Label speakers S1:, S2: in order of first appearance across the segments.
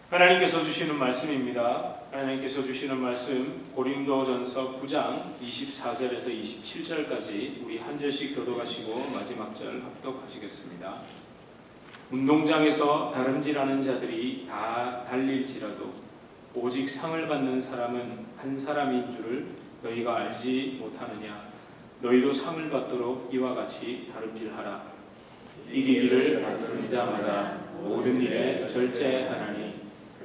S1: 하나님께서 주시는 말씀입니다. 하나님께서 주시는 말씀 고린도전서 9장 24절에서 27절까지 우리 한 절씩 교독하시고 마지막 절 합독하시겠습니다. 운동장에서 다름질하는 자들이 다 달릴지라도 오직 상을 받는 사람은 한 사람인 줄을 너희가 알지 못하느냐. 너희도 상을 받도록 이와 같이 다름질하라. 이기기를 다투는 자마다 모든 일에 절제하나니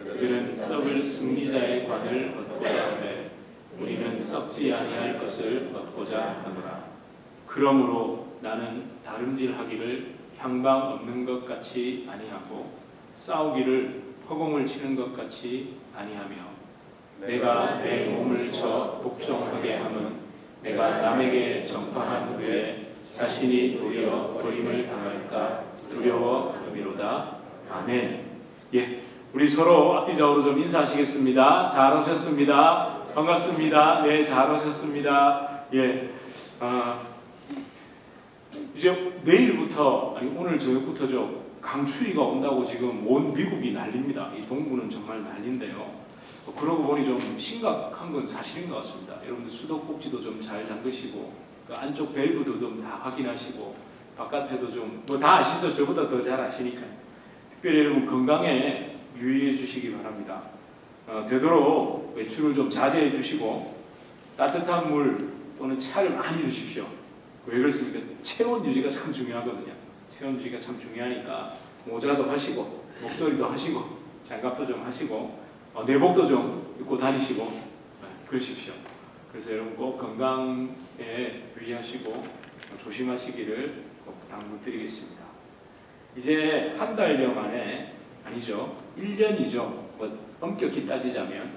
S1: 그들은 썩을 승리자의 관을 얻고자 하되 우리는 썩지 아니할 것을 얻고자 하노라. 그러므로 나는 다름질하기를 향방 없는 것 같이 아니하고 싸우기를 허공을 치는 것 같이 아니하며 내가 내 몸을 쳐 복종하게 함은 내가 남에게 전파한 후에 자신이 도리어 버림을 당할까 두려워함이로다. 아멘. 예, 우리 서로 앞뒤적으로 좀 인사하시겠습니다. 잘 오셨습니다. 반갑습니다. 네, 잘 오셨습니다. 예, 이제 내일부터 아니 오늘 저녁부터 좀 강추위가 온다고 지금 온 미국이 난립니다. 이 동부는 정말 난린데요. 그러고 보니 좀 심각한 건 사실인 것 같습니다. 여러분들 수도꼭지도 좀 잘 잠그시고 그 안쪽 밸브도 좀 다 확인하시고 바깥에도 좀 뭐 다 아시죠? 저보다 더 잘 아시니까. 특별히 여러분 건강에 유의해 주시기 바랍니다. 되도록 외출을 좀 자제해 주시고 따뜻한 물 또는 차를 많이 드십시오. 왜 그렇습니까? 체온 유지가 참 중요하거든요. 체온 유지가 참 중요하니까 모자도 하시고 목도리도 하시고 장갑도 좀 하시고 내복도 좀 입고 다니시고 그러십시오. 그래서 여러분 꼭 건강에 유의하시고 조심하시기를 꼭 당부드리겠습니다. 이제 한 달여 만에 아니죠. 1년이죠. 뭐 엄격히 따지자면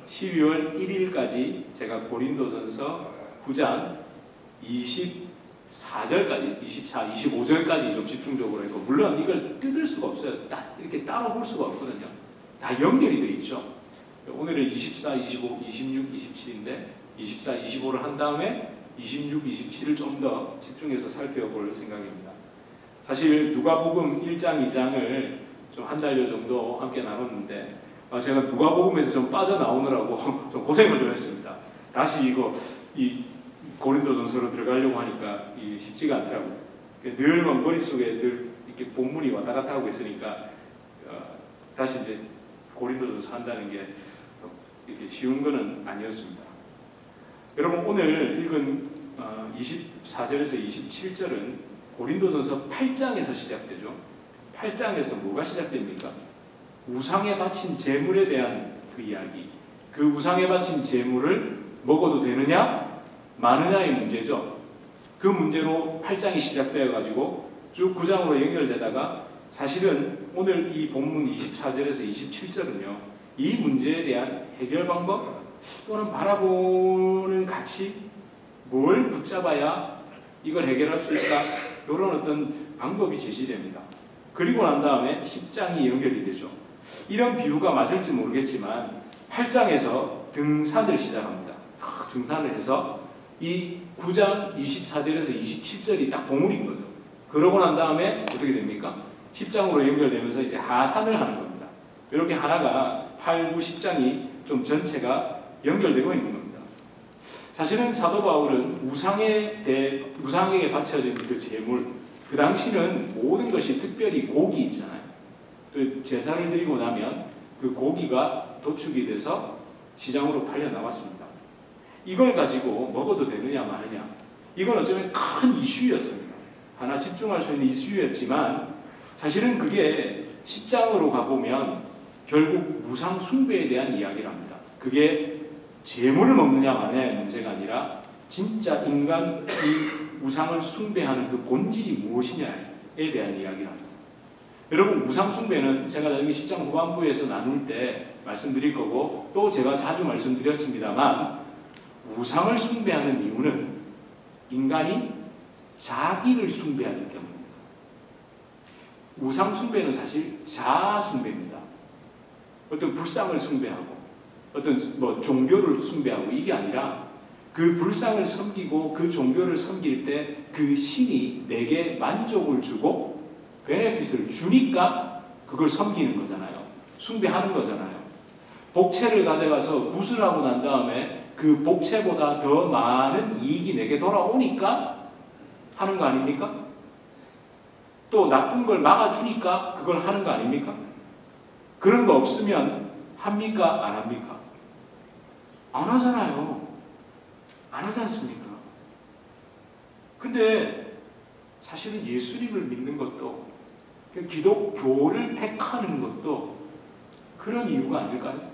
S1: 12월 1일까지 제가 고린도전서 9장 24절까지 24, 25절까지 좀 집중적으로 했고 물론 이걸 뜯을 수가 없어요. 이렇게 따로 볼 수가 없거든요. 다 연결이 되어 있죠. 오늘은 24, 25, 26, 27인데 24, 25를 한 다음에 26, 27을 좀 더 집중해서 살펴볼 생각입니다. 사실 누가복음 1장, 2장을 좀 한 달여 정도 함께 나눴는데 제가 누가복음에서 좀 빠져나오느라고 좀 고생을 좀 했습니다. 다시 이 고린도전서로 들어가려고 하니까 쉽지가 않더라고요. 늘 머릿속에 늘 이렇게 본문이 왔다 갔다 하고 있으니까 다시 이제 고린도전서 한다는 게 이렇게 쉬운 거는 아니었습니다. 여러분 오늘 읽은 24절에서 27절은 고린도전서 8장에서 시작되죠. 8장에서 뭐가 시작됩니까? 우상에 바친 제물에 대한 그 이야기. 그 우상에 바친 제물을 먹어도 되느냐 마느냐의 문제죠. 그 문제로 8장이 시작되어 가지고 쭉 9장으로 연결되다가 사실은 오늘 이 본문 24절에서 27절은요. 이 문제에 대한 해결 방법 또는 바라보는 가치 뭘 붙잡아야 이걸 해결할 수 있을까 이런 어떤 방법이 제시됩니다. 그리고 난 다음에 10장이 연결이 되죠. 이런 비유가 맞을지 모르겠지만 8장에서 등산을 시작합니다. 등산을 해서 이 9장 24절에서 27절이 딱 봉우리인 거죠. 그러고 난 다음에 어떻게 됩니까? 10장으로 연결되면서 이제 하산을 하는 겁니다. 이렇게 하나가 8, 9, 10장이 좀 전체가 연결되고 있는 겁니다. 사실은 사도 바울은 우상에게 바쳐진 그 제물, 그 당시는 모든 것이 특별히 고기 있잖아요. 그 제사를 드리고 나면 그 고기가 도축이 돼서 시장으로 팔려 나왔습니다. 이걸 가지고 먹어도 되느냐 마느냐 이건 어쩌면 큰 이슈였습니다. 하나 집중할 수 있는 이슈였지만 사실은 그게 10장으로 가보면 결국 우상 숭배에 대한 이야기를 합니다. 그게 제물을 먹느냐 마느냐의 문제가 아니라 진짜 인간이 우상을 숭배하는 그 본질이 무엇이냐에 대한 이야기를 합니다. 여러분 우상 숭배는 제가 나중에 10장 후반부에서 나눌 때 말씀드릴 거고 또 제가 자주 말씀드렸습니다만 우상을 숭배하는 이유는 인간이 자기를 숭배하기 때문입니다. 우상 숭배는 사실 자아 숭배입니다. 어떤 불상을 숭배하고 어떤 종교를 숭배하고 이게 아니라 그 불상을 섬기고 그 종교를 섬길 때 그 신이 내게 만족을 주고 베네핏을 주니까 그걸 섬기는 거잖아요. 숭배하는 거잖아요. 복채를 가져가서 구슬하고 난 다음에 그 복채보다 더 많은 이익이 내게 돌아오니까 하는 거 아닙니까? 또 나쁜 걸 막아주니까 그걸 하는 거 아닙니까? 그런 거 없으면 합니까? 안 합니까? 안 하잖아요. 안 하지 않습니까? 근데 사실은 예수님을 믿는 것도 기독교를 택하는 것도 그런 이유가 아닐까요?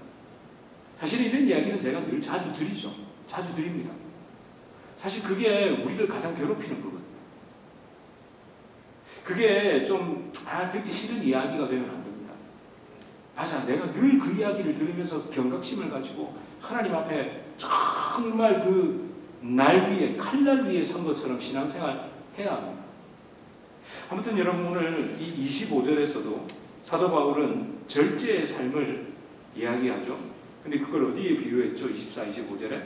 S1: 사실 이런 이야기는 제가 늘 자주 드리죠. 자주 드립니다. 사실 그게 우리를 가장 괴롭히는 거거든요. 그게 좀 듣기 싫은 이야기가 되면 안 됩니다. 맞아, 내가 늘 그 이야기를 들으면서 경각심을 가지고 하나님 앞에 정말 그 날 위에 칼날 위에 선 것처럼 신앙생활 해야 합니다. 아무튼 여러분 오늘 이 25절에서도 사도 바울은 절제의 삶을 이야기하죠. 근데 그걸 어디에 비유했죠? 24, 25절에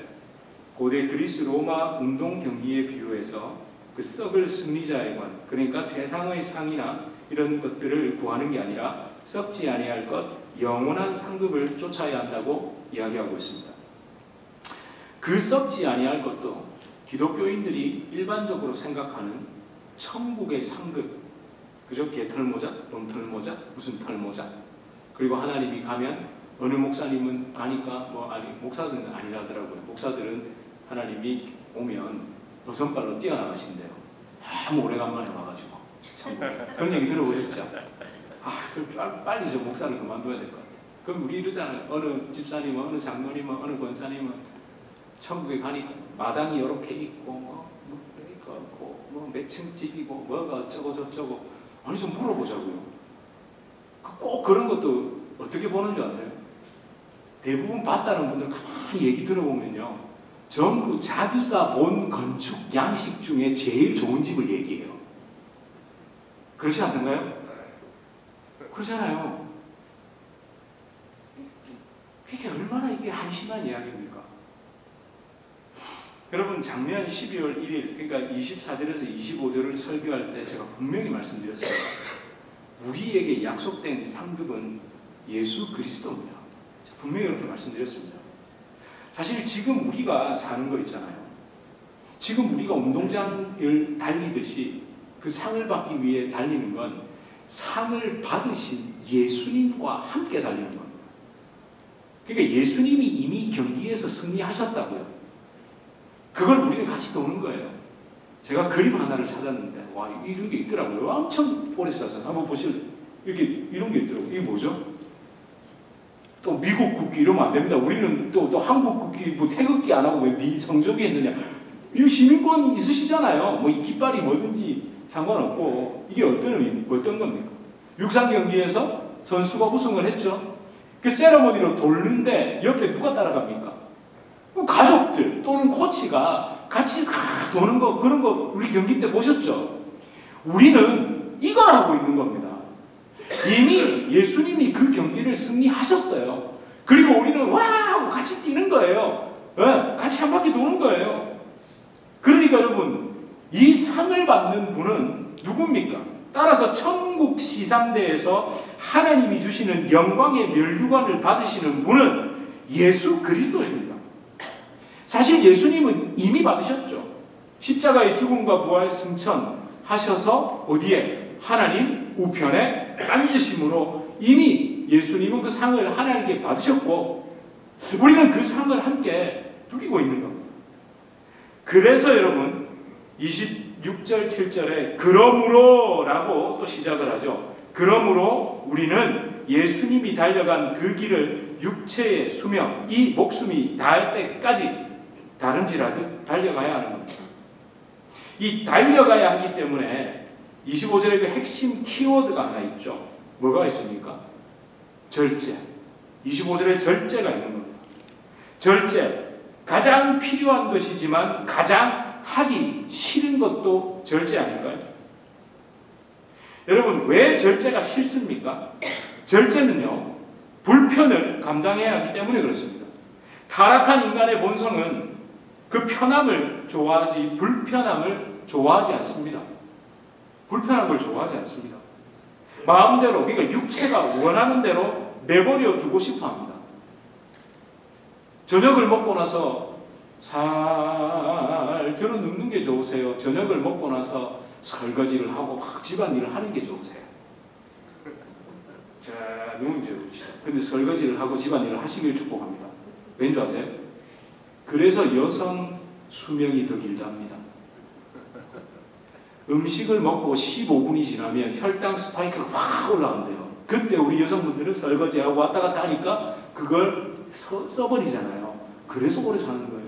S1: 고대 그리스 로마 운동 경기에 비유해서 그 썩을 승리자의 관, 그러니까 세상의 상이나 이런 것들을 구하는 게 아니라 썩지 아니할 것, 영원한 상급을 쫓아야 한다고 이야기하고 있습니다. 그 썩지 아니할 것도 기독교인들이 일반적으로 생각하는 천국의 상급, 그죠? 개털모자, 돈털모자, 무슨 털모자. 그리고 하나님이 가면 어느 목사님은 가니까 목사들은 아니라더라고요. 목사들은 하나님이 오면 버선발로 뛰어나가신대요. 너무 오래간만에 와가지고. 그런 얘기 들어보셨죠? 그럼 빨리 저 목사를 그만둬야 될 것 같아요. 그럼 우리 이러잖아요. 어느 집사님은, 어느 장로님은, 어느 권사님은 천국에 가니까 마당이 이렇게 있고 몇 층 집이고 뭐가 어쩌고 저쩌고. 아니 좀 물어보자고요. 꼭 그런 것도 어떻게 보는 줄 아세요? 대부분 봤다는 분들 가만히 얘기 들어보면요, 전부 자기가 본 건축 양식 중에 제일 좋은 집을 얘기해요. 그렇지 않던가요? 그렇잖아요. 이게 얼마나 이게 한심한 이야기입니까? 여러분 작년 12월 1일 그러니까 24절에서 25절을 설교할 때 제가 분명히 말씀드렸어요. 우리에게 약속된 상급은 예수 그리스도입니다. 분명히 이렇게 말씀드렸습니다. 사실 지금 우리가 사는 거 있잖아요. 지금 우리가 운동장을 달리듯이 그 상을 받기 위해 달리는 건 상을 받으신 예수님과 함께 달리는 겁니다. 그러니까 예수님이 이미 경기에서 승리하셨다고요. 그걸 우리는 같이 도는 거예요. 제가 그림 하나를 찾았는데 와 이런 게 있더라고요. 엄청 오래 찾았어요. 한번 보실래요? 이렇게 이런 게 있더라고요. 이게 뭐죠? 또 미국 국기 이러면 안 됩니다. 우리는 또 한국 국기 뭐 태극기 안 하고 왜 미성적이 했느냐. 이 시민권 있으시잖아요. 뭐 이 깃발이 뭐든지 상관없고 이게 어떤 겁니까? 육상 경기에서 선수가 우승을 했죠. 그 세레머니로 돌는데 옆에 누가 따라갑니까? 가족들 또는 코치가 같이 도는 거, 그런 거 우리 경기 때 보셨죠? 우리는 이걸 하고 있는 겁니다. 이미 예수님이 그 경기를 승리하셨어요. 그리고 우리는 와 하고 같이 뛰는 거예요. 같이 한 바퀴 도는 거예요. 그러니까 여러분 이 상을 받는 분은 누굽니까? 따라서 천국 시상대에서 하나님이 주시는 영광의 면류관을 받으시는 분은 예수 그리스도십니다. 사실 예수님은 이미 받으셨죠. 십자가의 죽음과 부활 승천하셔서 어디에? 하나님 우편에 앉으심으로 이미 예수님은 그 상을 하나님께 받으셨고 우리는 그 상을 함께 누리고 있는 겁니다. 그래서 여러분 26절 7절에 그러므로 라고 또 시작을 하죠. 그러므로 우리는 예수님이 달려간 그 길을 육체의 수명, 이 목숨이 닿을 때까지 다름질하듯 달려가야 하는 겁니다. 이 달려가야 하기 때문에 25절에 그 핵심 키워드가 하나 있죠. 뭐가 있습니까? 절제. 25절에 절제가 있는 겁니다. 절제. 가장 필요한 것이지만 가장 하기 싫은 것도 절제 아닐까요? 여러분 왜 절제가 싫습니까? 절제는요 불편을 감당해야 하기 때문에 그렇습니다. 타락한 인간의 본성은 그 편함을 좋아하지 불편함을 좋아하지 않습니다. 불편한 걸 좋아하지 않습니다. 마음대로 그러니까 육체가 원하는 대로 내버려 두고 싶어 합니다. 저녁을 먹고 나서 살들어 눕는 게 좋으세요? 저녁을 먹고 나서 설거지를 하고 막 집안일을 하는 게 좋으세요? 자, 누군지 봅시다. 근데 설거지를 하고 집안일을 하시길 축복합니다. 왠지 아세요? 그래서 여성 수명이 더 길답니다. 음식을 먹고 15분이 지나면 혈당 스파이크가 확 올라간대요. 그때 우리 여성분들은 설거지하고 왔다 갔다 하니까 그걸 써버리잖아요. 그래서 오래 사는 거예요.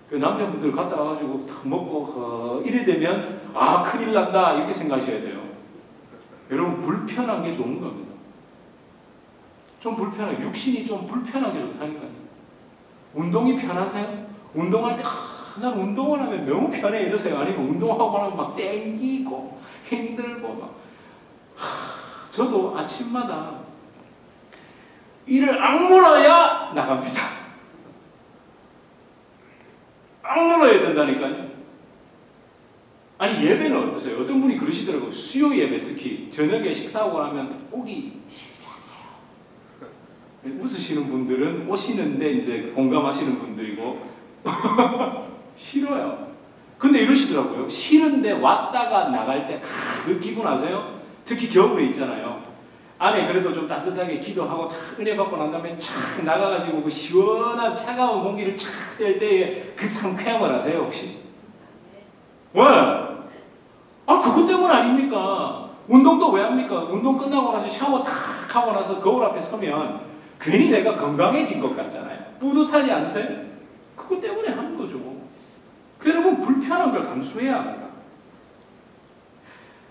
S1: 그 남편분들 갔다 와가지고 다 먹고 이래 되면 아 큰일 난다 이렇게 생각하셔야 돼요. 여러분 불편한 게 좋은 겁니다. 좀 불편하게 육신이 좀 불편한 게 좋다니까요. 운동이 편하세요? 운동할 때 난 운동을 하면 너무 편해 이러세요? 아니면 운동하고 나면 막 땡기고 힘들고 막 저도 아침마다 이를 악물어야 나갑니다. 악물어야 된다니까요. 아니 예배는 어떠세요? 어떤 분이 그러시더라고요. 수요 예배 특히 저녁에 식사하고 나면 오기 싫잖아요. 웃으시는 분들은 오시는데 이제 공감하시는 분들이고 싫어요. 근데 이러시더라고요. 싫은데 왔다가 나갈 때 그 기분 아세요? 특히 겨울에 있잖아요. 안에 그래도 좀 따뜻하게 기도하고 다 은혜 받고 난 다음에 착 나가가지고 그 시원한 차가운 공기를 착 쐴 때의 그 상쾌함을 아세요 혹시? 왜? 아 그것 때문 아닙니까? 운동도 왜 합니까? 운동 끝나고 나서 샤워 탁 하고 나서 거울 앞에 서면 괜히 내가 건강해진 것 같잖아요. 뿌듯하지 않으세요? 그것 때문에 하는 거죠. 여러분 불편한 걸 감수해야 합니다.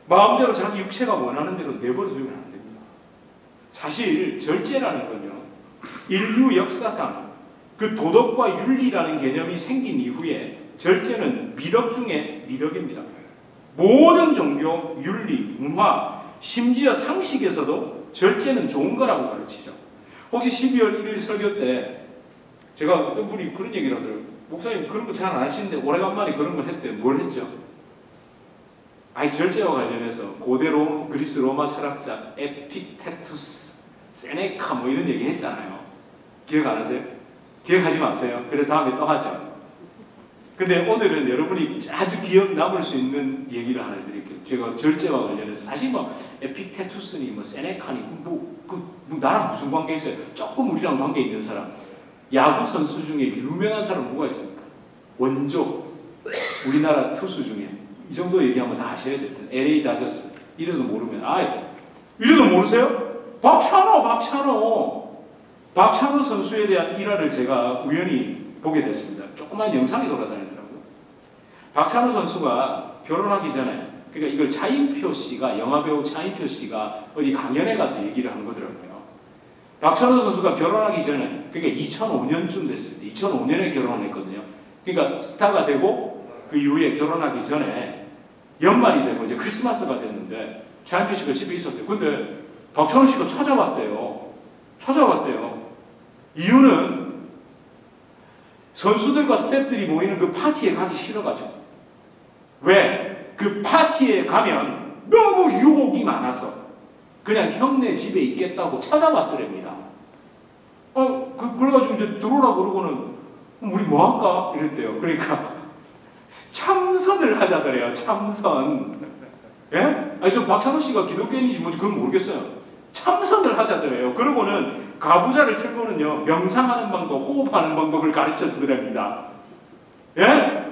S1: 마음대로 자기 육체가 원하는 대로 내버려 두면 안 됩니다. 사실 절제라는 건요. 인류 역사상 그 도덕과 윤리라는 개념이 생긴 이후에 절제는 미덕 중에 미덕입니다. 모든 종교, 윤리, 문화, 심지어 상식에서도 절제는 좋은 거라고 가르치죠. 혹시 12월 1일 설교 때 제가 어떤 분이 그런 얘기를 하더라고요. 목사님 그런 거 잘 안 하시는데 오래간만에 그런 걸 했대. 뭘 했죠? 아니 절제와 관련해서 고대 그리스 로마 철학자 에픽테투스, 세네카 뭐 이런 얘기 했잖아요. 기억 안 하세요? 기억하지 마세요. 그래 다음에 또 하죠. 근데 오늘은 여러분이 아주 기억 남을 수 있는 얘기를 하나 해드릴게요. 제가 절제와 관련해서 사실 뭐 에픽테투스니 뭐 세네카니 뭐 나랑 무슨 관계 있어요? 조금 우리랑 관계 있는 사람. 야구 선수 중에 유명한 사람 누가 있습니까? 원조 우리나라 투수 중에 이 정도 얘기하면 다 아셔야 될 텐데 LA 다저스 이래도 모르면 이래도 모르세요? 박찬호 선수에 대한 일화를 제가 우연히 보게 됐습니다. 조그만 영상이 돌아다니더라고요. 박찬호 선수가 결혼하기 전에 그러니까 이걸 차인표 씨가 영화배우 차인표 씨가 어디 강연에 가서 얘기를 한 거더라고요. 박찬호 선수가 결혼하기 전에 그러니까 2005년쯤 됐을 때 2005년에 결혼을 했거든요. 그러니까 스타가 되고 그 이후에 결혼하기 전에 연말이 되고 이제 크리스마스가 됐는데 차인표 씨가 집에 있었대요. 근데 박찬호 씨가 찾아왔대요. 이유는 선수들과 스태프들이 모이는 그 파티에 가기 싫어가지고. 왜? 그 파티에 가면 너무 유혹이 많아서 그냥 형네 집에 있겠다고 찾아왔더랍니다. 그래가지고 이제 들어오라고 그러고는 우리 뭐 할까? 이랬대요. 그러니까 참선을 하자더래요. 참선. 예? 아니 저 박찬호 씨가 기독교인인지 뭔지 그건 모르겠어요. 참선을 하자더래요. 그러고는 가부좌를 틀고는요 명상하는 방법, 호흡하는 방법을 가르쳐 주더랍니다. 예?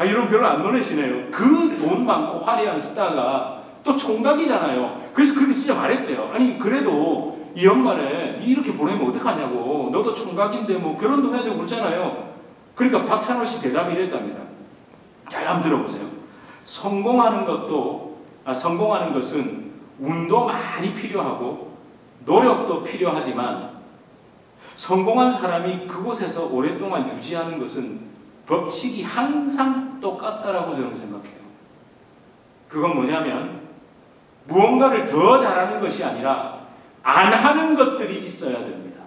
S1: 여러분 별로 안 놀라시네요. 그 돈 많고 화려한 스타가 또 총각이잖아요. 그래서 그렇게 진짜 말했대요. 아니 그래도 이 연말에 니 이렇게 보내면 어떡하냐고. 너도 총각인데 뭐 결혼도 해야 되고 그렇잖아요. 그러니까 박찬호 씨 대답이 이랬답니다. 잘 한번 들어보세요. 성공하는 것은 운도 많이 필요하고 노력도 필요하지만 성공한 사람이 그곳에서 오랫동안 유지하는 것은 법칙이 항상 똑같다라고 저는 생각해요. 그건 뭐냐면 무언가를 더 잘하는 것이 아니라 안 하는 것들이 있어야 됩니다.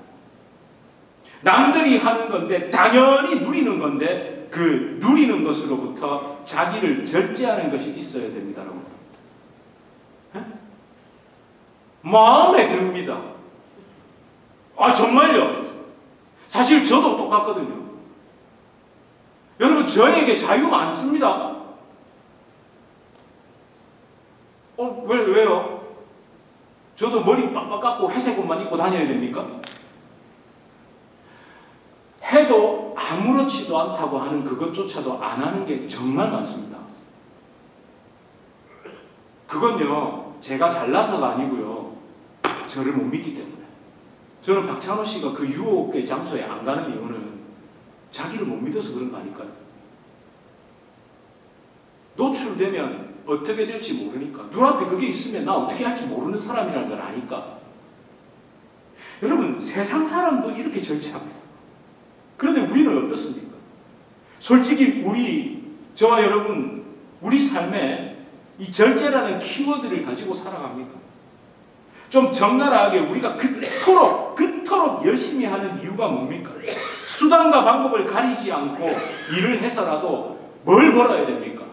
S1: 남들이 하는 건데 당연히 누리는 건데 그 누리는 것으로부터 자기를 절제하는 것이 있어야 됩니다라고 합니다. 마음에 듭니다. 아, 정말요? 사실 저도 똑같거든요. 여러분, 저에게 자유 많습니다. 왜요? 저도 머리 빡빡 깎고 회색 옷만 입고 다녀야 됩니까? 해도 아무렇지도 않다고 하는 그것조차도 안 하는 게 정말 많습니다. 그건요, 제가 잘나서가 아니고요, 저를 못 믿기 때문에. 저는 박찬호 씨가 그 유혹의 장소에 안 가는 이유는 자기를 못 믿어서 그런 거 아닐까요? 노출되면 어떻게 될지 모르니까. 눈앞에 그게 있으면 나 어떻게 할지 모르는 사람이라는 걸 아니까. 여러분, 세상 사람도 이렇게 절제합니다. 그런데 우리는 어떻습니까? 솔직히 저와 여러분, 우리 삶에 이 절제라는 키워드를 가지고 살아갑니까? 좀 적나라하게 우리가 그토록 열심히 하는 이유가 뭡니까? 수단과 방법을 가리지 않고 일을 해서라도 뭘 벌어야 됩니까?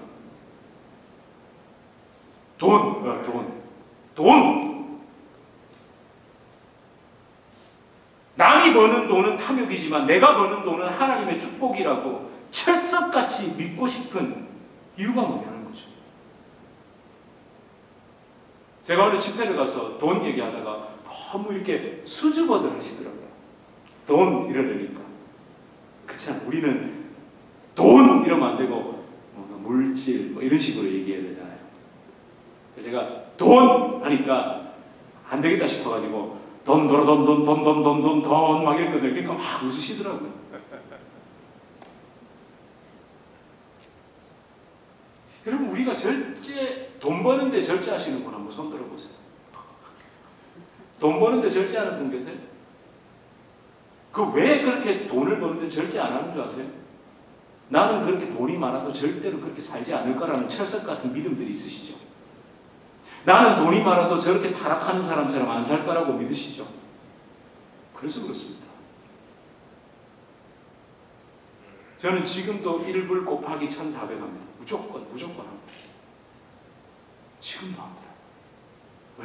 S1: 돈. 남이 버는 돈은 탐욕이지만 내가 버는 돈은 하나님의 축복이라고 철석같이 믿고 싶은 이유가 뭐냐는 거죠. 제가 어느 집회를 가서 돈 얘기하다가 너무 이렇게 수줍어들 하시더라고요. 돈 이러니까. 그렇잖아. 우리는 돈 이러면 안 되고 물질 이런 식으로 얘기해야 되잖아요. 제가 돈 하니까 안 되겠다 싶어가지고 돈 막 이랬거든요. 그러니까 막 웃으시더라고요. 여러분, 우리가 돈 버는데 절제하시는 분 한번 손 들어보세요. 돈 버는데 절제하는 분 계세요? 왜 그렇게 돈을 버는데 절제 안 하는 줄 아세요? 나는 그렇게 돈이 많아도 절대로 그렇게 살지 않을 거라는 철석 같은 믿음들이 있으시죠? 나는 돈이 많아도 저렇게 타락하는 사람처럼 안 살 거라고 믿으시죠? 그래서 그렇습니다. 저는 지금도 1불 곱하기 1,400 합니다. 무조건 합니다. 지금도 합니다. 왜?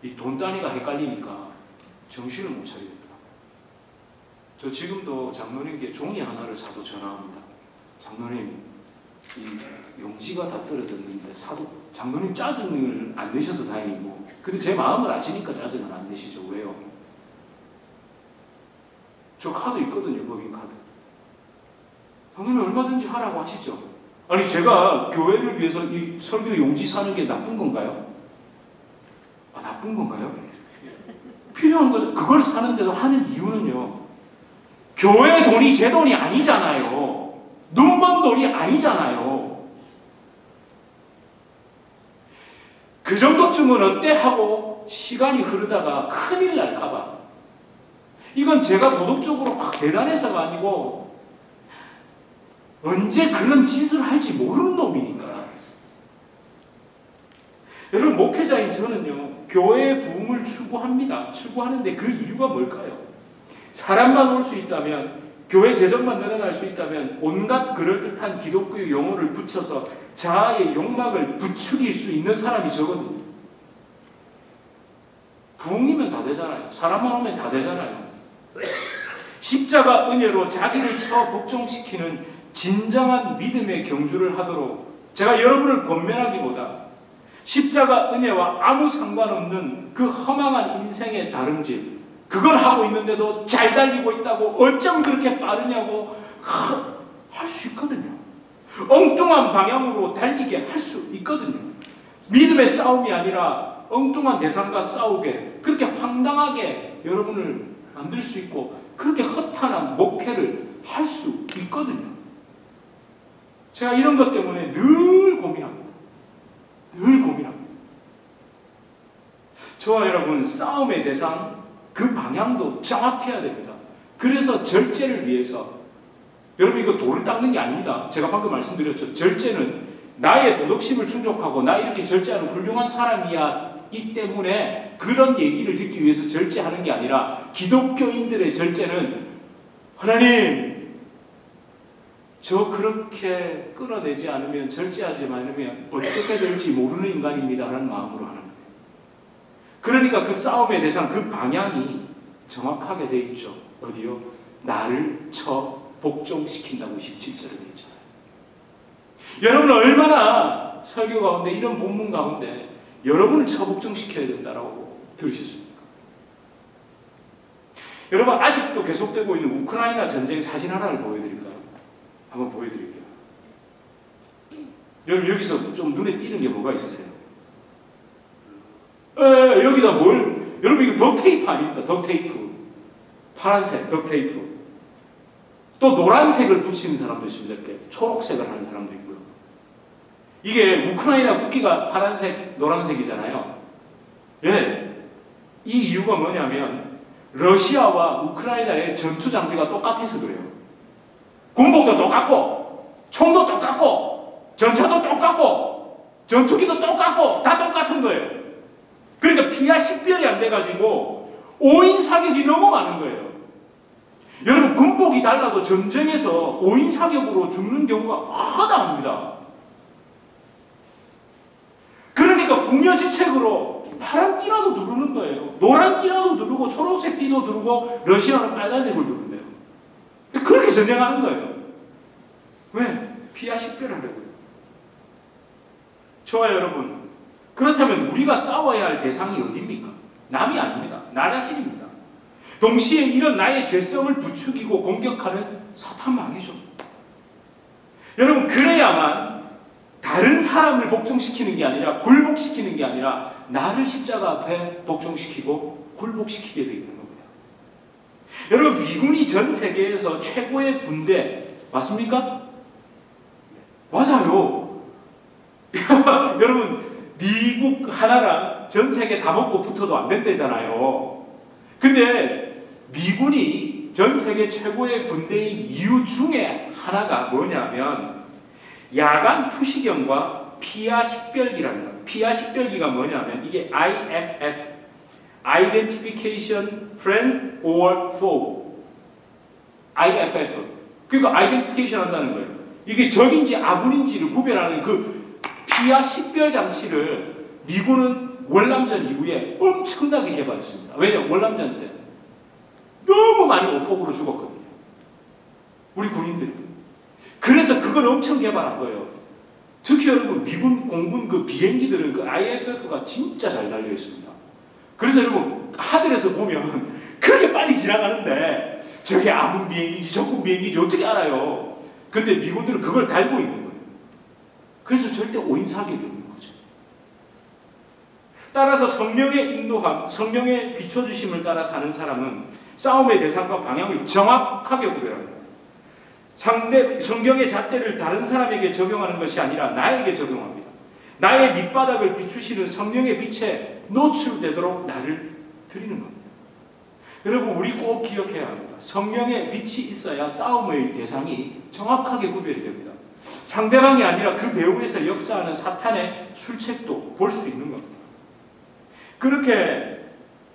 S1: 이 돈 단위가 헷갈리니까 정신을 못 차리겠더라고요. 저 지금도 장로님께 종이 하나를 사도 전화합니다. 장로님, 이 용지가 다 떨어졌는데 장로님 짜증을 안 내셔서 다행이고, 근데 제 마음을 아시니까 짜증을 안 내시죠. 왜요? 저 카드 있거든요. 법인 카드. 장로님 얼마든지 하라고 하시죠. 아니, 제가 교회를 위해서 이 설교 용지 사는 게 나쁜 건가요? 나쁜 건가요? 필요한 거죠. 그걸 사는데도 하는 이유는요, 교회 돈이 제 돈이 아니잖아요. 눈먼 돈이 아니잖아요. 그 정도쯤은 어때 하고 시간이 흐르다가 큰일 날까봐. 이건 제가 도덕적으로 막 대단해서가 아니고 언제 그런 짓을 할지 모르는 놈이니까. 여러분, 목회자인 저는요, 교회의 부흥을 추구합니다. 추구하는데 그 이유가 뭘까요? 사람만 올 수 있다면, 교회 재정만 늘어날 수 있다면 온갖 그럴듯한 기독교의 용어를 붙여서 자아의 욕망을 부추길 수 있는 사람이 저거든요. 부흥이면 다 되잖아요. 사람만 오면 다 되잖아요. 십자가 은혜로 자기를 복종시키는 진정한 믿음의 경주를 하도록 제가 여러분을 권면하기보다 십자가 은혜와 아무 상관없는 그 허망한 인생의 다름질, 그걸 하고 있는데도 잘 달리고 있다고 어쩜 그렇게 빠르냐고 할 수 있거든요. 엉뚱한 방향으로 달리게 할 수 있거든요. 믿음의 싸움이 아니라 엉뚱한 대상과 싸우게, 그렇게 황당하게 여러분을 만들 수 있고 그렇게 허탄한 목회를 할 수 있거든요. 제가 이런 것 때문에 늘 고민합니다. 늘 고민합니다. 저와 여러분, 싸움의 대상, 그 방향도 정확해야 됩니다. 그래서 절제를 위해서, 여러분, 이거 돌을 닦는 게 아닙니다. 제가 방금 말씀드렸죠. 절제는 나의 도덕심을 충족하고 나 이렇게 절제하는 훌륭한 사람이야 이 때문에 그런 얘기를 듣기 위해서 절제하는 게 아니라, 기독교인들의 절제는 하나님, 저 그렇게 끊어내지 않으면, 절제하지 않으면 어떻게 될지 모르는 인간입니다 라는 마음으로 하는 거예요. 그러니까 그 싸움의 대상, 그 방향이 정확하게 돼 있죠. 어디요? 나를 복종시킨다고 27절에 돼 있잖아요. 여러분은 얼마나 설교 가운데 이런 본문 가운데 여러분을 복종시켜야 된다라고 들으셨습니까? 여러분 아직도 계속되고 있는 우크라이나 전쟁 사진 하나를 보여드릴까요? 한번 보여드릴게요. 여러분 여기서 좀 눈에 띄는 게 뭐가 있으세요? 여기다 여러분 이거 덕테이프 아닙니까? 덕테이프. 파란색 덕테이프. 또 노란색을 붙이는 사람도 있습니다. 이렇게 초록색을 하는 사람도 있고요. 이게 우크라이나 국기가 파란색, 노란색이잖아요. 예. 이 이유가 뭐냐면 러시아와 우크라이나의 전투 장비가 똑같아서 그래요. 군복도 똑같고 총도 똑같고 전차도 똑같고 전투기도 똑같고 다 똑같은 거예요. 그러니까 피와 식별이 안 돼가지고 5인 사격이 너무 많은 거예요. 여러분 군복이 달라도 전쟁에서 5인 사격으로 죽는 경우가 허다합니다. 그러니까 궁여지책으로 파란 띠라도 누르는 거예요. 노란 띠라도 누르고 초록색 띠도 누르고 러시아는 빨간색을 누른대요. 그렇게 전쟁하는 거예요. 왜? 피와 식별하려고요. 좋아요 여러분. 그렇다면 우리가 싸워야 할 대상이 어디입니까? 남이 아닙니다. 나 자신입니다. 동시에 이런 나의 죄성을 부추기고 공격하는 사탄마귀죠. 여러분 그래야만 다른 사람을 복종시키는 게 아니라 굴복시키는 게 아니라 나를 십자가 앞에 복종시키고 굴복시키게 되는 겁니다. 여러분 미군이 전 세계에서 최고의 군대 맞습니까? 맞아요. 여러분 미국 하나랑 전 세계 다 먹고 붙어도 안 된대잖아요. 근데 미군이 전 세계 최고의 군대인 이유 중에 하나가 뭐냐면 야간 투시경과 피하 식별기랍니다. 피하 식별기가 뭐냐면 이게 IFF, Identification Friend or Foe. IFF. 그러니까 아이덴티피케이션 한다는 거예요. 이게 적인지 아군인지를 구별하는 그 피하 식별 장치를 미군은 월남전 이후에 엄청나게 개발했습니다. 왜냐하면 월남전 때 너무 많이 오폭으로 죽었거든요. 우리 군인들이. 그래서 그걸 엄청 개발한 거예요. 특히 여러분 미군 공군 그 비행기들은 그 IFF가 진짜 잘 달려 있습니다. 그래서 여러분 하늘에서 보면 그렇게 빨리 지나가는데 저게 아군 비행기인지 적군 비행기인지 어떻게 알아요? 근데 미군들은 그걸 달고 있는 거예요. 그래서 절대 오인 사격이 없는 거죠. 따라서 성령의 인도함, 성령의 비춰주심을 따라 사는 사람은 싸움의 대상과 방향을 정확하게 구별합니다. 성경의 잣대를 다른 사람에게 적용하는 것이 아니라 나에게 적용합니다. 나의 밑바닥을 비추시는 성령의 빛에 노출되도록 나를 드리는 겁니다. 여러분 우리 꼭 기억해야 합니다. 성령의 빛이 있어야 싸움의 대상이 정확하게 구별이 됩니다. 상대방이 아니라 그 배후에서 역사하는 사탄의 술책도 볼 수 있는 겁니다. 그렇게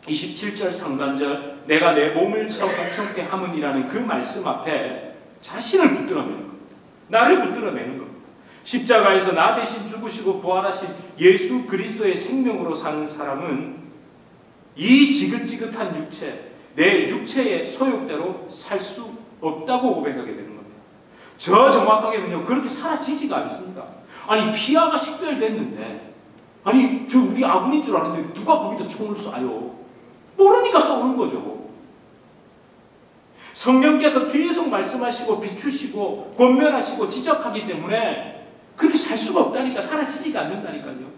S1: 27절 상반절 내가 내 몸을 복종케 함은이라는 그 말씀 앞에 자신을 붙들어내는 겁니다. 나를 붙들어내는 겁니다. 십자가에서 나 대신 죽으시고 부활하신 예수 그리스도의 생명으로 사는 사람은 이 지긋지긋한 육체, 내 육체의 소욕대로 살 수 없다고 고백하게 되는 겁니다. 저 정확하게는요 그렇게 사라지지가 않습니다. 아니 피하가 식별됐는데 아니 저 우리 아군인 줄 아는데 누가 거기다 총을 쏴요? 모르니까 쏘는 거죠. 성령께서 계속 말씀하시고 비추시고 권면하시고 지적하기 때문에 그렇게 살 수가 없다니까, 사라지지가 않는다니까요.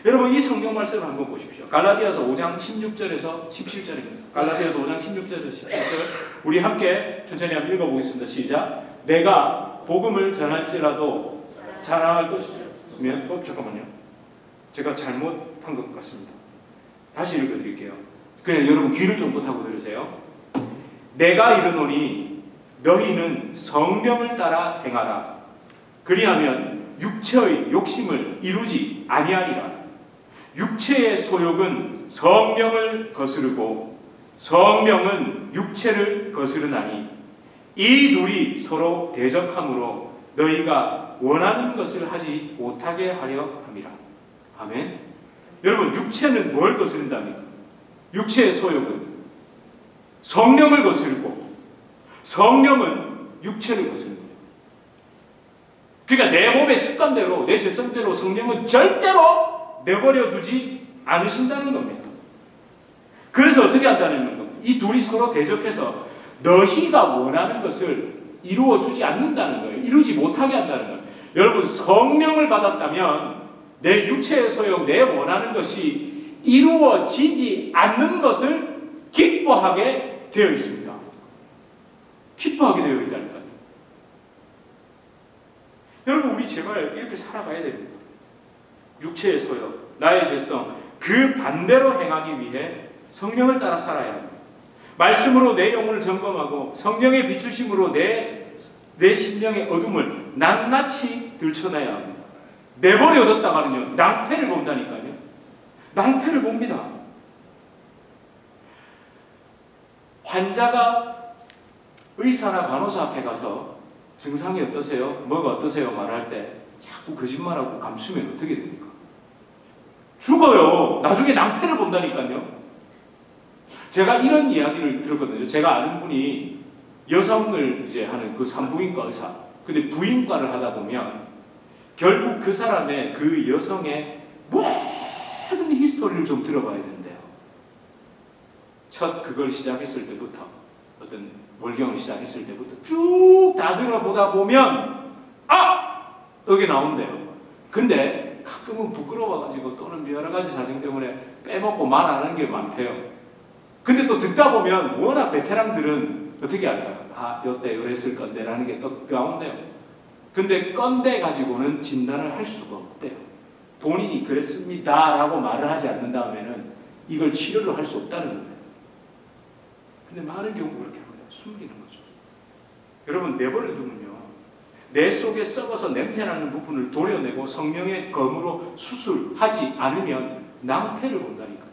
S1: 여러분 이 성경 말씀을 한번 보십시오. 갈라디아서 5장 16절에서 17절입니다. 갈라디아서 5장 16절에서 17절 우리 함께 천천히 한번 읽어보겠습니다. 시작. 내가 복음을 전할지라도 자랑할 것이면 잠깐만요. 제가 잘못한 것 같습니다. 다시 읽어드릴게요. 그냥 여러분 귀를 좀 꽂하고 들으세요. 내가 이르노니 너희는 성령을 따라 행하라. 그리하면 육체의 욕심을 이루지 아니하리라. 육체의 소욕은 성령을 거스르고 성령은 육체를 거스르나니 이 둘이 서로 대적함으로 너희가 원하는 것을 하지 못하게 하려 함이라. 아멘. 여러분 육체는 뭘 거스른답니까? 육체의 소욕은 성령을 거스르고 성령은 육체를 거스릅니다. 그러니까 내 몸의 습관대로, 내 죄성대로 성령은 절대로 내버려 두지 않으신다는 겁니다. 그래서 어떻게 한다는 겁니다. 이 둘이 서로 대적해서 너희가 원하는 것을 이루어 주지 않는다는 거예요. 이루지 못하게 한다는 거예요. 여러분, 성령을 받았다면 내 육체의 소용, 내 원하는 것이 이루어지지 않는 것을 기뻐하게 되어 있습니다. 기뻐하게 되어 있다니까요. 여러분, 우리 제발 이렇게 살아가야 됩니다. 육체의 소욕, 나의 죄성, 그 반대로 행하기 위해 성령을 따라 살아야 합니다. 말씀으로 내 영혼을 점검하고 성령의 비추심으로 내 심령의 어둠을 낱낱이 들춰내야 합니다. 내버려뒀다가는요, 낭패를 본다니까요. 낭패를 봅니다. 환자가 의사나 간호사 앞에 가서 증상이 어떠세요? 뭐가 어떠세요? 말할 때 자꾸 거짓말하고 감추면 어떻게 됩니까? 죽어요. 나중에 낭패를 본다니까요. 제가 이런 이야기를 들었거든요. 제가 아는 분이 여성을 이제 하는 그 산부인과 의사. 근데 부인과를 하다 보면 결국 그 사람의, 그 여성의 모든 히스토리를 좀 들어봐야 된대요. 첫 그걸 시작했을 때부터, 어떤 월경을 시작했을 때부터 쭉 다 들어보다 보면 여기 나온대요. 근데 가끔은 부끄러워가지고 또는 여러 가지 사정 때문에 빼먹고 말 안 하는 게 많대요. 근데 또 듣다 보면 워낙 베테랑들은 어떻게 할까요? 요때 요랬을 건데 라는 게 또 나온대요. 근데 건데 가지고는 진단을 할 수가 없대요. 본인이 그랬습니다 라고 말을 하지 않는 다음에는 이걸 치료를 할 수 없다는 거예요. 근데 많은 경우 그렇게 합니다. 숨기는 거죠. 여러분, 내버려두면요, 내 속에 썩어서 냄새나는 부분을 도려내고 성령의 검으로 수술하지 않으면 낭패를 본다니까요.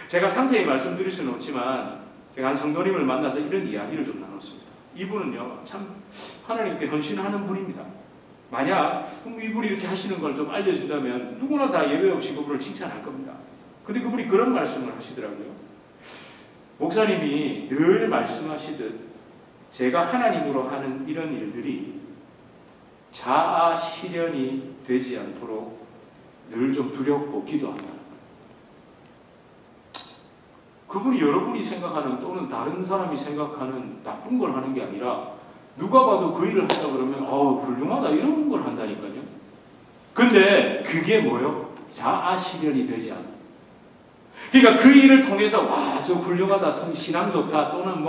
S1: 제가 상세히 말씀드릴 수는 없지만 제가 한 성도님을 만나서 이런 이야기를 좀 나눴습니다. 이분은요, 참 하나님께 헌신하는 분입니다. 만약 이분이 이렇게 하시는 걸 좀 알려준다면 누구나 다 예외 없이 그분을 칭찬할 겁니다. 근데 그분이 그런 말씀을 하시더라고요. 목사님이 늘 말씀하시듯 제가 하나님으로 하는 이런 일들이 자아 실현이 되지 않도록 늘 좀 두렵고 기도한다. 그분이 여러분이 생각하는 또는 다른 사람이 생각하는 나쁜 걸 하는 게 아니라 누가 봐도 그 일을 한다 그러면 훌륭하다 이런 걸 한다니까요. 근데 그게 뭐요? 자아 실현이 되지 않아. 그러니까 그 일을 통해서 저 훌륭하다, 신앙 좋다 또는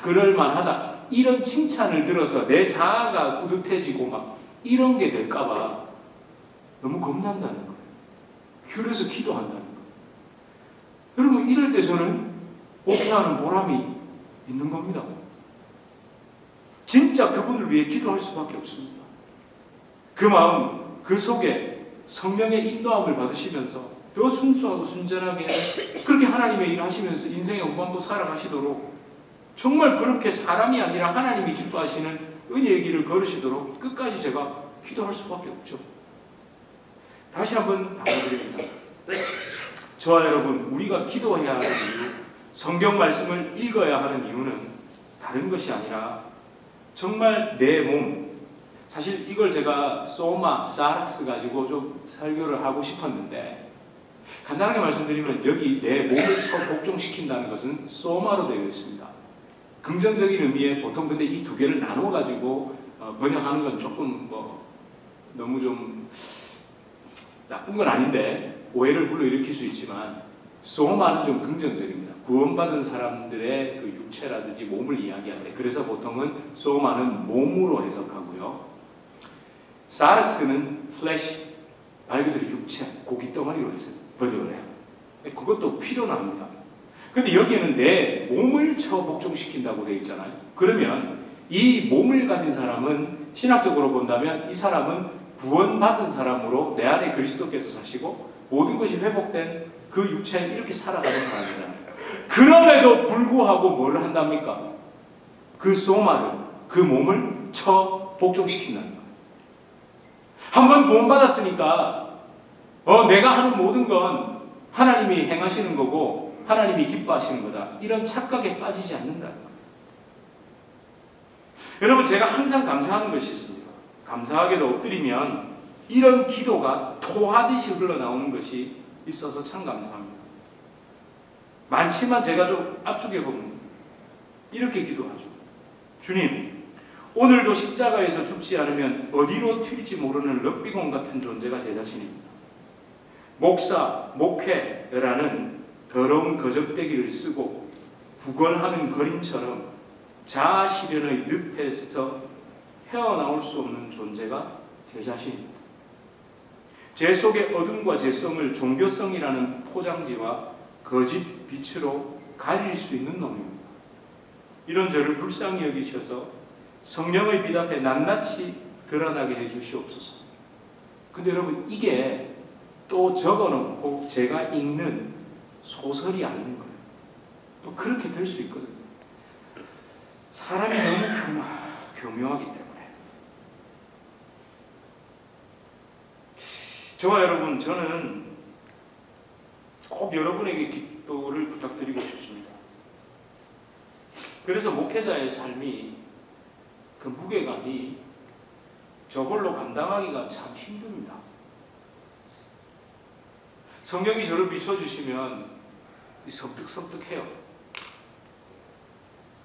S1: 그럴만하다 이런 칭찬을 들어서 내 자아가 뿌듯해지고 이런 게 될까 봐 너무 겁난다는 거예요. 그래서 기도한다는 거예요. 여러분, 이럴 때 저는 목회하는 보람이 있는 겁니다. 진짜 그분을 위해 기도할 수밖에 없습니다. 그 마음, 그 속에 성령의 인도함을 받으시면서 더 순수하고 순전하게 그렇게 하나님의 일을 하시면서 인생의 후반부 살아가시도록 정말 그렇게 사람이 아니라 하나님이 기뻐하시는 은혜의 길을 걸으시도록 끝까지 제가 기도할 수밖에 없죠. 다시 한번 당부드립니다. 저와 여러분, 우리가 기도해야 하는 이유, 성경 말씀을 읽어야 하는 이유는 다른 것이 아니라 정말 내 몸, 사실 이걸 제가 소마, 사락스 가지고 좀 설교를 하고 싶었는데 간단하게 말씀드리면 여기 내 몸을 복종시킨다는 것은 소마로 되어 있습니다. 긍정적인 의미에 보통 근데 이 두 개를 나눠 가지고 번역하는 건 조금 너무 좀 나쁜 건 아닌데 오해를 불러일으킬 수 있지만 소마는 좀 긍정적입니다. 구원받은 사람들의 그 육체라든지 몸을 이야기할 때 그래서 보통은 소마는 몸으로 해석하고요. 사락스는 플래시, 말 그대로 육체, 고기 덩어리로 해서 번역을 해요. 그것도 필요는 합니다. 근데 여기에는 내 몸을 복종시킨다고 되어 있잖아요. 그러면 이 몸을 가진 사람은 신학적으로 본다면 이 사람은 구원받은 사람으로 내 안에 그리스도께서 사시고 모든 것이 회복된 그 육체에 이렇게 살아가는 사람이잖아요. 그럼에도 불구하고 뭘 한답니까? 그 소마를, 그 몸을 복종시킨다는 거예요. 한번 구원받았으니까 내가 하는 모든 건 하나님이 행하시는 거고 하나님이 기뻐하시는 거다. 이런 착각에 빠지지 않는다는 거예요. 여러분, 제가 항상 감사하는 것이 있습니다. 감사하게도 엎드리면 이런 기도가 토하듯이 흘러나오는 것이 있어서 참 감사합니다. 많지만 제가 좀 압축해보면 이렇게 기도하죠. 주님, 오늘도 십자가에서 죽지 않으면 어디로 튈지 모르는 럭비공 같은 존재가 제 자신입니다. 목사, 목회라는 더러운 거적대기를 쓰고 구걸하는 거린처럼 자아 실현의 늪에서 헤어나올 수 없는 존재가 제 자신입니다. 제 속의 어둠과 죄성을 종교성이라는 포장지와 거짓 빛으로 가릴 수 있는 놈입니다. 이런 저를 불쌍히 여기셔서 성령의 빛 앞에 낱낱이 드러나게 해주시옵소서. 근데 여러분, 이게 또 적어놓고 제가 읽는 소설이 아닌 거예요. 또 그렇게 될 수 있거든요. 사람이 너무 교묘하기 때문에. 저와 여러분, 저는 꼭 여러분에게 기도를 부탁드리고 싶습니다. 그래서 목회자의 삶이 그 무게감이 저걸로 감당하기가 참 힘듭니다. 성령이 저를 비춰주시면 섬뜩섬뜩해요.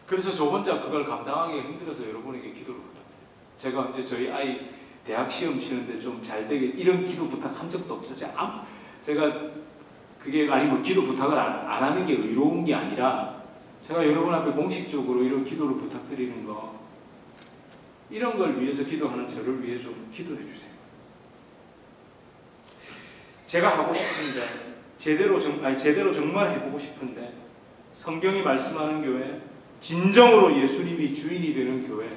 S1: 그래서 저 혼자 그걸 감당하기가 힘들어서 여러분에게 기도를 부탁드려요. 제가 이제 저희 아이 대학 시험 치는데 좀 잘 되게 이런 기도 부탁한 적도 없어요. 제가 그게 아니고 기도 부탁을 안 하는 게 의로운 게 아니라 제가 여러분 앞에 공식적으로 이런 기도를 부탁드리는 거, 이런 걸 위해서 기도하는 저를 위해 좀 기도해 주세요. 제가 하고 싶은데 제대로 정말 해보고 싶은데 성경이 말씀하는 교회, 진정으로 예수님이 주인이 되는 교회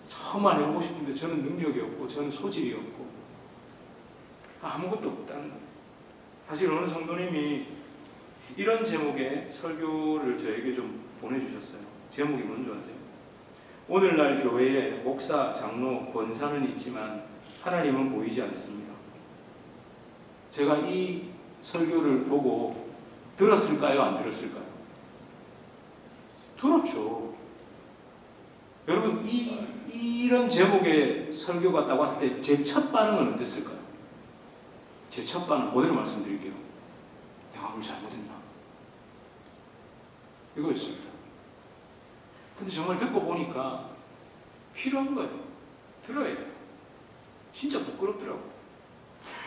S1: 정말 해보고 싶은데 저는 능력이 없고 저는 소질이 없고 아무것도 없다는 거예요. 사실 어느 성도님이 이런 제목의 설교를 저에게 좀 보내주셨어요. 제목이 뭔지 아세요? 오늘날 교회에 목사, 장로, 권사는 있지만 하나님은 보이지 않습니다. 제가 이 설교를 보고 들었을까요? 안 들었을까요? 들었죠. 여러분, 이런 제목의 설교가 딱 왔을 때 제 첫 반응은 어땠을까요? 제 첫 반응 그대로 말씀드릴게요. 내가 뭘 잘못했나? 이거였습니다. 근데 정말 듣고 보니까 필요한 거예요. 들어야 돼요. 진짜 부끄럽더라고요.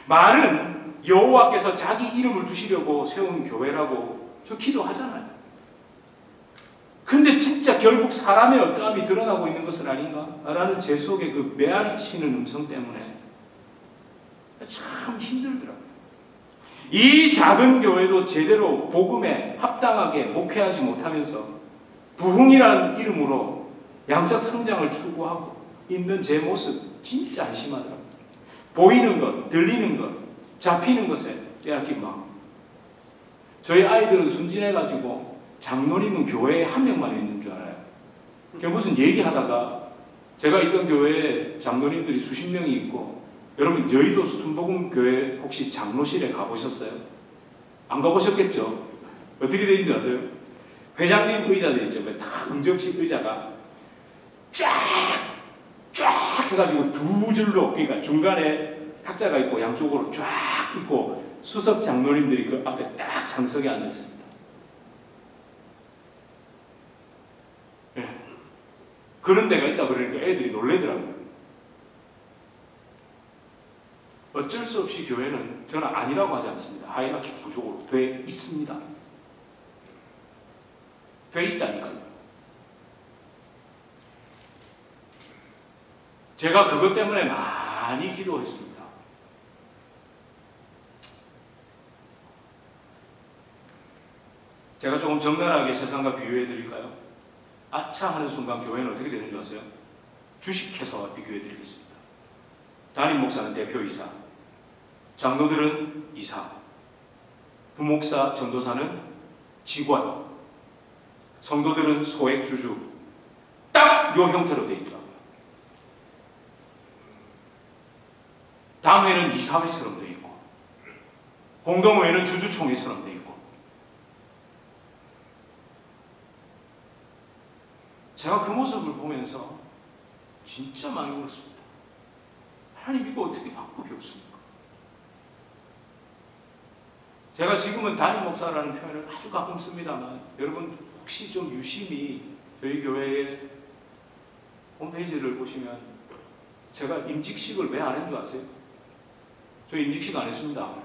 S1: 말은 여호와께서 자기 이름을 두시려고 세운 교회라고 저 기도하잖아요. 근데 진짜 결국 사람의 어떠함이 드러나고 있는 것은 아닌가? 라는 제 속의 그 메아리 치는 음성 때문에 참 힘들더라고요. 이 작은 교회도 제대로 복음에 합당하게 목회하지 못하면서 부흥이라는 이름으로 양적 성장을 추구하고 있는 제 모습 진짜 안심하더라고요. 보이는 것, 들리는 것, 잡히는 것에 빼앗긴 마음. 저희 아이들은 순진해가지고 장로님은 교회에 한 명만 있는 줄 알아요. 무슨 얘기하다가 제가 있던 교회에 장로님들이 수십 명이 있고, 여러분 여의도 순복음교회 혹시 장로실에 가보셨어요? 안 가보셨겠죠? 어떻게 되는 줄 아세요? 회장님 의자들 있죠. 다 응접식 의자가 쫙 해가지고 두 줄로, 그러니까 중간에 탁자가 있고 양쪽으로 쫙 있고 수석 장로님들이 그 앞에 딱 장석에 앉아 있습니다. 네. 그런 데가 있다 그러니까 애들이 놀래더라고요. 어쩔 수 없이 교회는 저는 아니라고 하지 않습니다. 하이라키 구조로 돼 있습니다. 돼 있다니까요. 제가 그것 때문에 많이 기도했습니다. 제가 조금 적나라하게 세상과 비교해 드릴까요? 아차 하는 순간 교회는 어떻게 되는 줄 아세요? 주식회사와 비교해 드리겠습니다. 담임 목사는 대표이사, 장로들은 이사, 부목사, 전도사는 직원, 성도들은 소액주주. 딱 요 형태로 되어 있더라고요. 당회는 이사회처럼 되어 있고, 공동회는 주주총회처럼 되어 있고, 제가 그 모습을 보면서 진짜 많이 울었습니다. 하나님 이거 어떻게 방법이 없습니까? 제가 지금은 담임 목사라는 표현을 아주 가끔 씁니다만 여러분 혹시 좀 유심히 저희 교회의 홈페이지를 보시면 제가 임직식을 왜 안 했는 줄 아세요? 저 임직식 안 했습니다.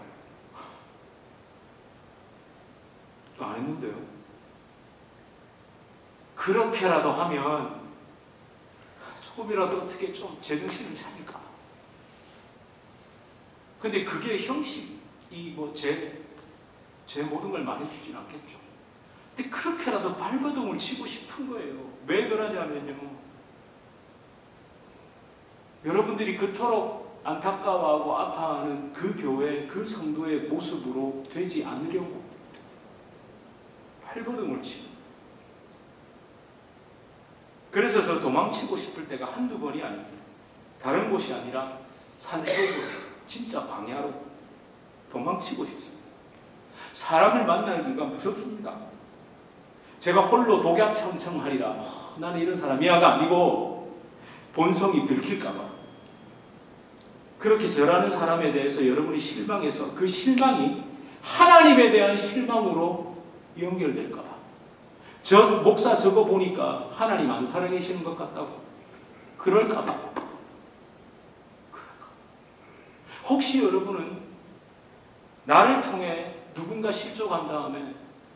S1: 저 안 했는데요. 그렇게라도 하면 조금이라도 어떻게 좀 제정신을 차릴까. 근데 그게 형식이 뭐 제 모든 걸 말해주진 않겠죠. 근데 그렇게라도 발버둥을 치고 싶은 거예요. 왜 그러냐면요. 여러분들이 그토록 안타까워하고 아파하는 그 교회, 그 성도의 모습으로 되지 않으려고 발버둥을 치고. 그래서 저 도망치고 싶을 때가 한두 번이 아닙니다. 다른 곳이 아니라 산속으로, 진짜 광야로 도망치고 싶습니다. 사람을 만나기가 무섭습니다. 제가 홀로 독야청청하리라. 나는 이런 사람이야가 아니고 본성이 들킬까봐. 그렇게 절하는 사람에 대해서 여러분이 실망해서 그 실망이 하나님에 대한 실망으로 연결될까봐. 저 목사 저거 보니까 하나님 안 살아계시는 것 같다고. 그럴까봐. 혹시 여러분은 나를 통해 누군가 실족한 다음에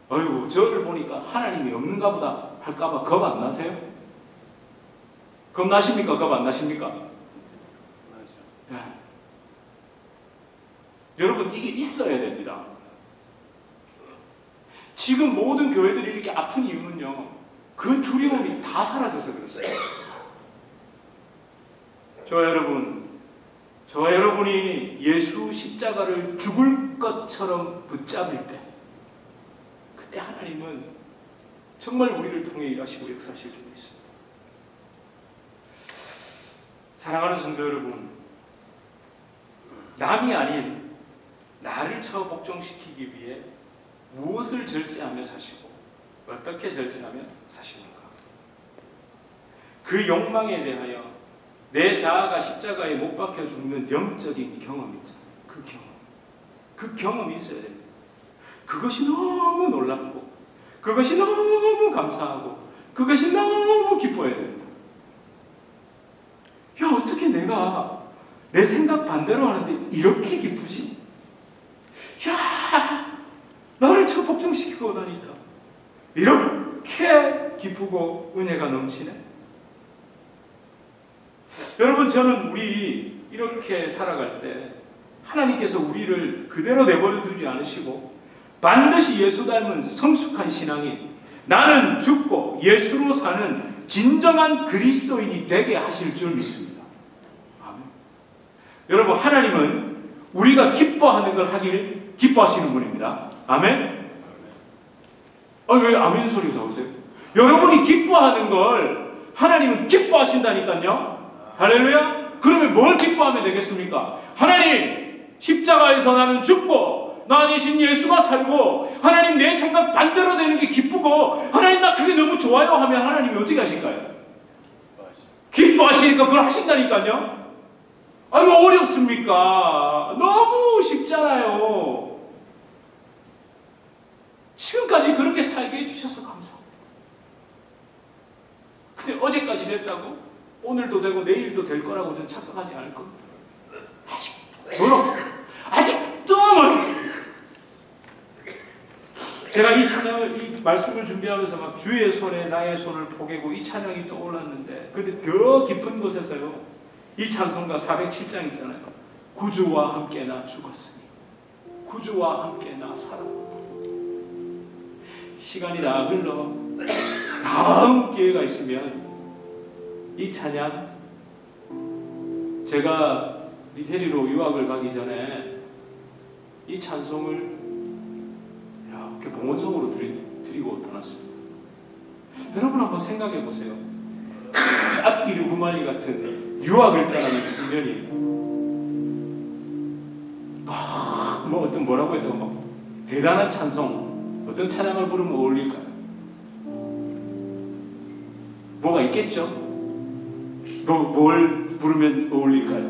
S1: 어이구 저를 보니까 하나님이 없는가 보다 할까봐 겁 안 나세요? 겁 나십니까? 겁 안 나십니까? 네. 여러분 이게 있어야 됩니다. 지금 모든 교회들이 이렇게 아픈 이유는요, 그 두려움이 다 사라져서 그렇어요. 저와 여러분이 예수 십자가를 죽을 것처럼 붙잡을 때, 그때 하나님은 정말 우리를 통해 일하시고 역사하실 줄 믿습니다. 사랑하는 성도 여러분, 남이 아닌 나를 처 복종시키기 위해 무엇을 절제하며 사시고 어떻게 절제하며 사십니까? 그 욕망에 대하여 내 자아가 십자가에 못 박혀 죽는 영적인 경험이 있잖아요. 그 경험이 있어야 됩니다. 그것이 너무 놀랍고 그것이 너무 감사하고 그것이 너무 기뻐야 됩니다. 야, 어떻게 내가 내 생각 반대로 하는데 이렇게 기쁘지? 야, 나를 첫 복종시키고 나니까 이렇게 기쁘고 은혜가 넘치네. 여러분, 저는 우리 이렇게 살아갈 때 하나님께서 우리를 그대로 내버려 두지 않으시고 반드시 예수 닮은 성숙한 신앙이 나는 죽고 예수로 사는 진정한 그리스도인이 되게 하실 줄 믿습니다. 아멘. 여러분, 하나님은 우리가 기뻐하는 걸 하길 기뻐하시는 분입니다. 아멘. 왜 아멘 소리 나오세요? 여러분이 기뻐하는 걸 하나님은 기뻐하신다니까요. 할렐루야. 그러면 뭘 기뻐하면 되겠습니까? 하나님, 십자가에서 나는 죽고 나 대신 예수가 살고 하나님 내 생각 반대로 되는 게 기쁘고 하나님 나 그게 너무 좋아요 하면 하나님이 어떻게 하실까요? 기뻐하시니까 그걸 하신다니까요. 아이고, 어렵습니까? 너무 쉽잖아요. 지금까지 그렇게 살게 해주셔서 감사합니다. 근데 어제까지 됐다고? 오늘도 되고 내일도 될 거라고 저는 착각하지 않을 겁니다. 아직도 멀어. 제가 이 찬양을, 이 말씀을 준비하면서 막 주의 손에 나의 손을 포개고 이 찬양이 떠올랐는데, 근데 더 깊은 곳에서요, 이 찬송가 407장 있잖아요. 구주와 함께 나 죽었으니 구주와 함께 나 살았다. 시간이 다 흘러 다음 기회가 있으면 이 찬양, 제가 이태리로 유학을 가기 전에 이 찬송을 이렇게 봉헌송으로 드리고 떠났습니다. 여러분 한번 생각해 보세요. 앞길이 후말리 같은 유학을 떠나는 청년이 뭐 어떤 뭐라고 해도 막 대단한 찬송, 어떤 찬양을 부르면 어울릴까요? 뭐가 있겠죠? 뭘 부르면 어울릴까요?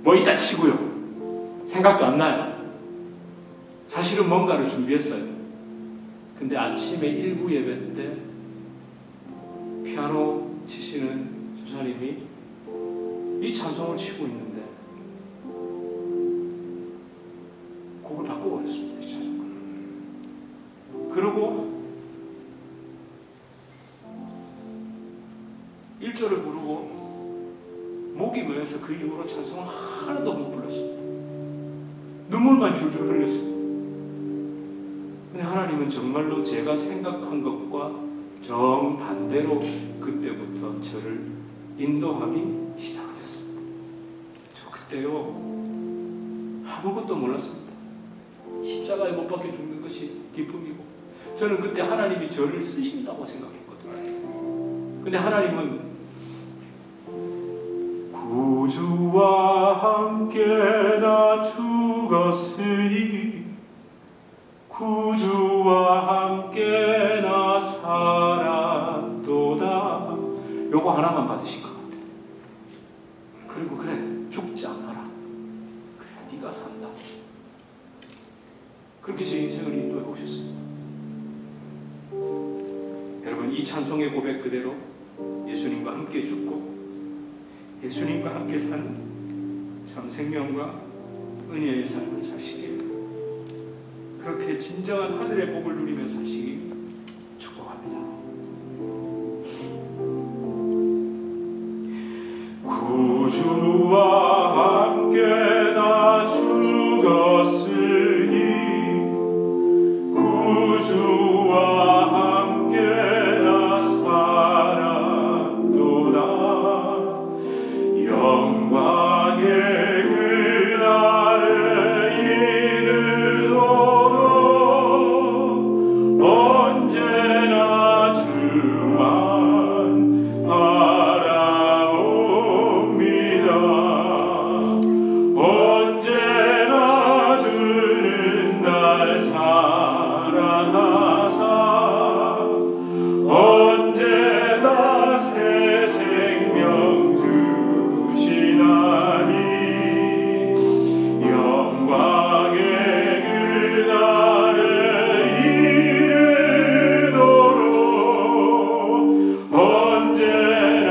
S1: 뭐 있다 치고요. 생각도 안 나요. 사실은 뭔가를 준비했어요. 근데 아침에 일부 예배 때 피아노 치시는 집사님이 이 찬송을 치고 있는데 곡을 바꿔버렸습니다. 이 찬송을. 그리고 1절을 부르고 목이 메어서 그 이후로 찬송을 하나도 못 불렀습니다. 눈물만 줄줄 흘렸습니다. 근데 하나님은 정말로 제가 생각한 것과 정반대로 그때부터 저를 인도하기 시작하셨습니다. 저 그때요 아무것도 몰랐습니다. 십자가에 못 박혀 죽는 것이 기쁨이고 저는 그때 하나님이 저를 쓰신다고 생각했거든요. 근데 하나님은 구주와 함께 나 죽었으니 구주와 함께 나 살았도다. 요거 하나만 받으신 것 같아요. 그리고 그래 죽지 않아라. 그래 네가 산다. 그렇게 제 인생을 인도해 오셨습니다. 여러분 이 찬송의 고백 그대로 예수님과 함께 죽고 예수님과 함께 사는 참 생명과 은혜의 삶을 사시길 그렇게 진정한 하늘의 복을 누리며 사시길 축복합니다. 구주와 함께 나 죽었으니 구주와 함께 나 살았도다. 영광의 그날에 이르도록 언제나 주만 바라봅니다. 언제나 주는 날 사랑하사 언제나 새 생명 주시나니 영광의 그날에 이르도록 언제나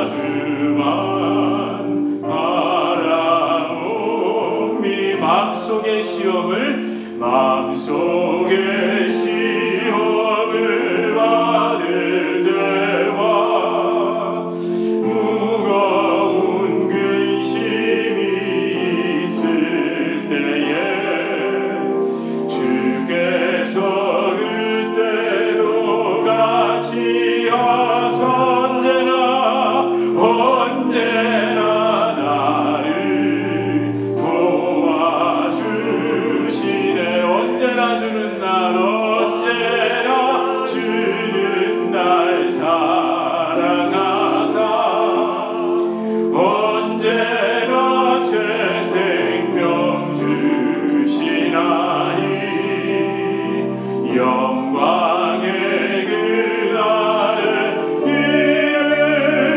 S1: 주만 바라옵니. 마음속의 시험을 받을 때와 무거운 근심이 있을 때에 주께서 그때도 같이 하사 언제나 나를 도와주시네. 언제나 주는 날 언제나 주는 날 사랑하사 언제나 새 생명 주시나니 영광의 그날에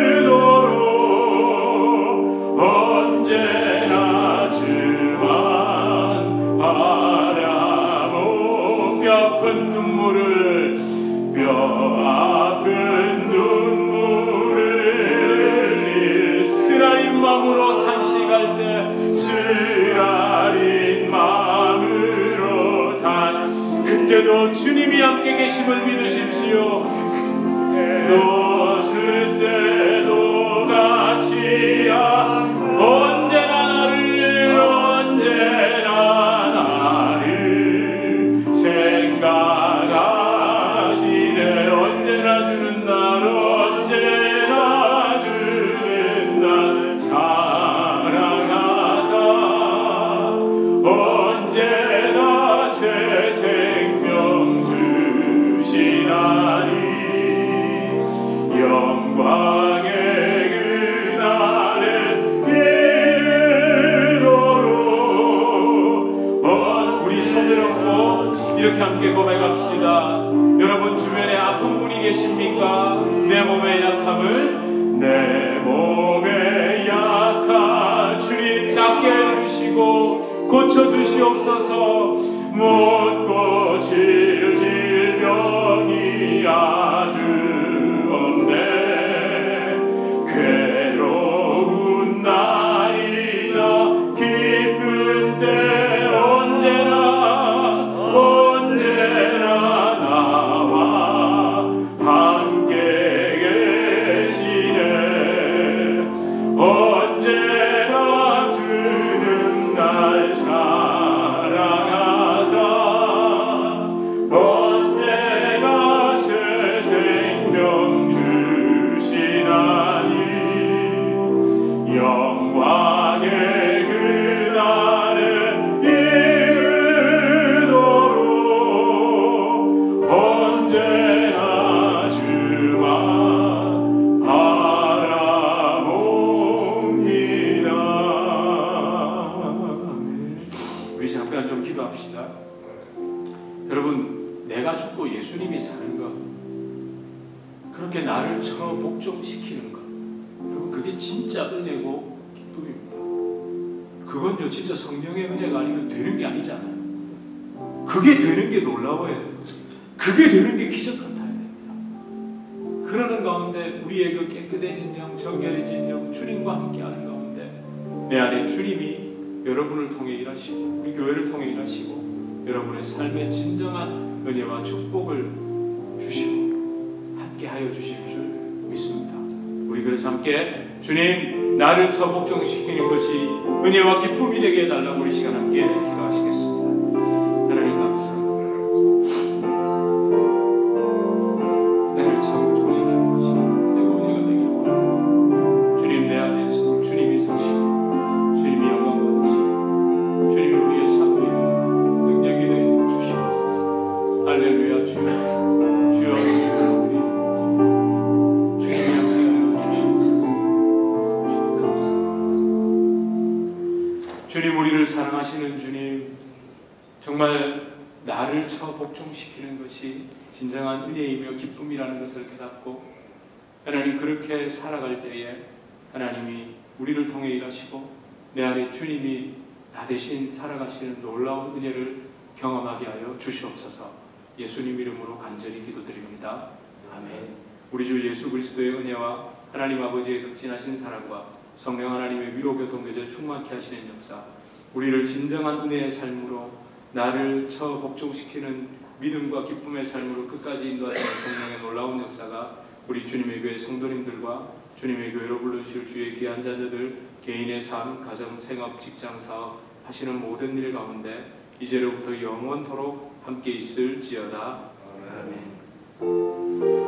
S1: 이르도록 언제나 주만 바라보. 뼈아픈 눈물을 흘릴 쓰라린 마음으로 탄식할 때 쓰라린 마음으로 그때도 주님이 함께 계심을 믿으십시오. 그때도 같이 언제나 나를 생각하시네. 언제나 주는 날 언제나 주는 날 사랑하사 언제나 새 생명 주시나니 없고 이렇게 함께 고백합시다. 여러분 주변에 아픈 분이 계십니까? 내 몸의 약함을 내 몸의 약함 주님 낫게 해주시고 고쳐주시옵소서. 못 고칠 질병이 아주 없네. 괴로운 날이나 기쁜 때 언제나 나와 함께 계시네. 언제나 주는 날 사랑하사 언제나 새 생명 주시나니 영광의 그날에 이르도록 언제나 주만 바라봅니다. 우리 잠깐 좀 기도합시다. 여러분, 내가 죽고 예수님이 사는 것, 그렇게 나를 처 복종시키는 것, 여러분 그게 진짜 은혜고 기쁨입니다. 그건요 진짜 성령의 은혜가 아니면 되는 게 아니잖아요. 그게 되는 게 놀라워야 돼요. 그게 되는 게 기적 같아야 됩니다. 그러는 가운데 우리의 그 깨끗해진 영, 정결해진 영, 주님과 함께하는 가운데 내 안에 주님이 여러분을 통해 일하시고 우리 교회를 통해 일하시고 여러분의 삶에 진정한 은혜와 축복을 주시고 함께하여 주실 줄 믿습니다. 우리 그래서 함께 주님 나를 처 복종시키는 것이 은혜와 기쁨이 되게 해달라고 우리 시간 함께 기도하시겠습니다. 하나님 감사합니다. 나를 처 복종시키는 것이 내가 은혜가 되기를 원합니다. 주님 내 안에서 주님이 사시고 주님이 영광 받으시고 주님이 우리의 삶에 능력이 되어 주시옵소서. 할렐루야. 주여 주님 우리를 사랑하시는 주님, 정말 나를 처 복종시키는 것이 진정한 은혜이며 기쁨이라는 것을 깨닫고 하나님 그렇게 살아갈 때에 하나님이 우리를 통해 일하시고 내 안에 주님이 나 대신 살아가시는 놀라운 은혜를 경험하게 하여 주시옵소서. 예수님 이름으로 간절히 기도드립니다. 아멘. 우리 주 예수 그리스도의 은혜와 하나님 아버지의 극진하신 사랑과 성령 하나님의 위로 교통되어 충만케 하시는 역사, 우리를 진정한 은혜의 삶으로 나를 처 복종시키는 믿음과 기쁨의 삶으로 끝까지 인도하시는 성령의 놀라운 역사가 우리 주님의 교회 성도님들과 주님의 교회로 불러주실 주의 귀한 자녀들 개인의 삶, 가정, 생업, 직장, 사업 하시는 모든 일 가운데 이제로부터 영원토록 함께 있을지어다. 아멘.